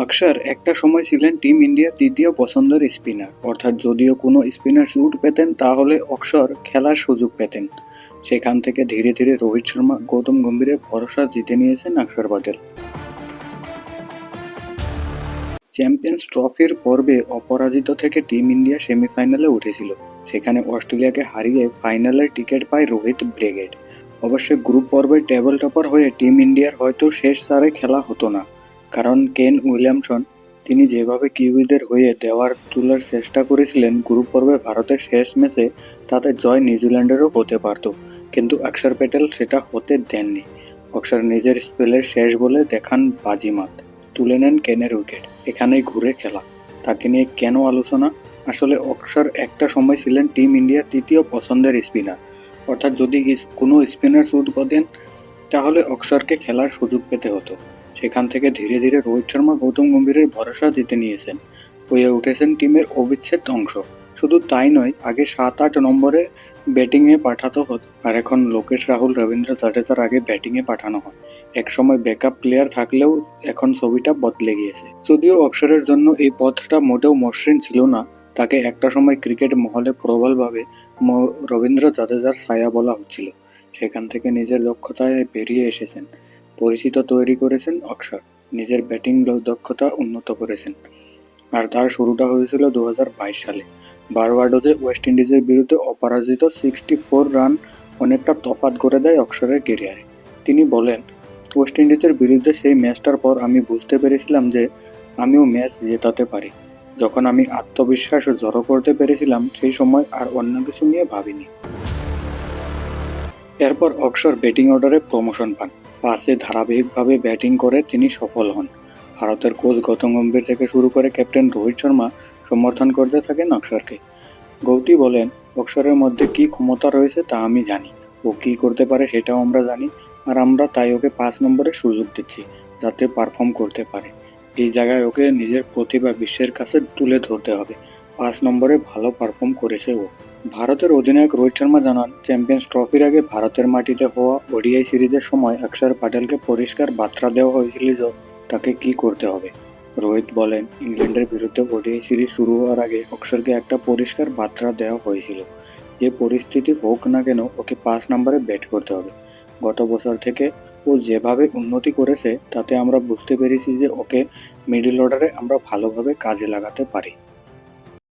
অক্ষর একটা সময় ছিলেন টিম ইন্ডিয়ার তৃতীয় পছন্দের স্পিনার, অর্থাৎ যদিও কোনো স্পিনার শুট পেতেন তাহলে অক্ষর খেলার সুযোগ পেতেন। সেখান থেকে ধীরে ধীরে রোহিত শর্মা, গৌতম গম্ভীরের ভরসা জিতে নিয়েছেন অক্ষর প্যাটেল। চ্যাম্পিয়ন্স ট্রফির পর্বে অপরাজিত থেকে টিম ইন্ডিয়া সেমিফাইনালে উঠেছিল। সেখানে অস্ট্রেলিয়াকে হারিয়ে ফাইনালের টিকিট পায় রোহিত ব্রিগেড। অবশ্য গ্রুপ পর্বে টেবল টপার হয়ে টিম ইন্ডিয়ার হয়তো শেষ চারে খেলা হতো না, কারণ কেন উইলিয়ামসন তিনি যেভাবে কিউইদের হয়ে দেওয়ার তোলার চেষ্টা করেছিলেন গ্রুপ পর্বে ভারতের শেষ ম্যাচে, তাতে জয় নিউজিল্যান্ডেরও হতে পারত, কিন্তু অক্ষর প্যাটেল সেটা হতে দেননি। অক্ষর নিজের স্পেলের শেষ বলে দেখান বাজিমাত, তুলে নেন কেনের উইকেট। এখানেই ঘুরে খেলা। তাকে নিয়ে কেন আলোচনা? আসলে অক্ষর একটা সময় ছিলেন টিম ইন্ডিয়ার তৃতীয় পছন্দের স্পিনার, অর্থাৎ যদি কোনো স্পিনার শুট পেতেন তাহলে অক্ষরকে খেলার সুযোগ পেতে হতো। সেখান থেকে ধীরে ধীরে রোহিত শর্মা, গৌতম গম্ভীরের ভরসা জিতে নিয়েছেন, হয়ে উঠেছেন টিমের অবিচ্ছেদ্য অংশ। শুধু তাই নয়, আগে 7-8 নম্বরে ব্যাটিংয়ে পাঠাতো হতো, আর এখন লোকেশ রাহুল, রবীন্দ্র জাদেজার আগে ব্যাটিংয়ে পাঠানো হয়। একসময় ব্যাকআপ প্লেয়ার থাকলেও এখন ছবিটা বদলে গিয়েছে। যদিও অক্ষরের জন্য এই পথটা মোটেও মসৃণ ছিল না। তাকে একটা সময় ক্রিকেট মহলে প্রবলভাবে রবীন্দ্র জাদেজার ছায়া বলা হচ্ছিল। সেখান থেকে নিজের দক্ষতায় বেরিয়ে এসেছেন, পরিচিত তৈরি করেছেন অক্ষর, নিজের ব্যাটিং দক্ষতা উন্নত করেছেন। আর তার শুরুটা হয়েছিল 2022 সালে বারবাডোসে ওয়েস্ট ইন্ডিজের বিরুদ্ধে অপরাজিত। 64 রান অনেকটা তফাৎ করে দেয় অক্ষরের ক্যারিয়ারে। তিনি বলেন, ওয়েস্ট ইন্ডিজের বিরুদ্ধে সেই ম্যাচটার পর আমি বুঝতে পেরেছিলাম যে আমিও ম্যাচ জেতাতে পারি। যখন আমি আত্মবিশ্বাস জড়ো করতে পেরেছিলাম, সেই সময় আর অন্য কিছু নিয়ে ভাবিনি। এরপর অক্ষর ব্যাটিং অর্ডারে প্রমোশন পান। 5-এ ধারাবাহিকভাবে ব্যাটিং করে তিনি সফল হন। ভারতের কোচ গৌতম গম্ভীর থেকে শুরু করে ক্যাপ্টেন রোহিত শর্মা সমর্থন করতে থাকেন অক্ষরকে। গৌতী বলেন, অক্ষরের মধ্যে কী ক্ষমতা রয়েছে তা আমি জানি, ও কী করতে পারে সেটাও আমরা জানি, আর আমরা তাই ওকে 5 নম্বরে সুযোগ দিচ্ছি যাতে পারফর্ম করতে পারে। এই জায়গায় ওকে নিজের প্রতিভা বিশ্বের কাছে তুলে ধরতে হবে। 5 নম্বরে ভালো পারফর্ম করেছে ও। ভারতের অধিনায়ক রোহিত শর্মা জানান, চ্যাম্পিয়ন্স ট্রফির আগে ভারতের মাটিতে হওয়া ওডিআই সিরিজের সময় অক্ষর প্যাটেলকে পরিষ্কার বার্তা দেওয়া হয়েছিল যে তাকে কী করতে হবে। রোহিত বলেন, ইংল্যান্ডের বিরুদ্ধে ওডিআই সিরিজ শুরু হওয়ার আগে অক্ষরকে একটা পরিষ্কার বার্তা দেওয়া হয়েছিল, যে পরিস্থিতি হোক না কেন ওকে 5 নম্বরে ব্যাট করতে হবে। গত বছর থেকে ও যেভাবে উন্নতি করেছে তাতে আমরা বুঝতে পেরেছি যে ওকে মিডল অর্ডারে আমরা ভালোভাবে কাজে লাগাতে পারি।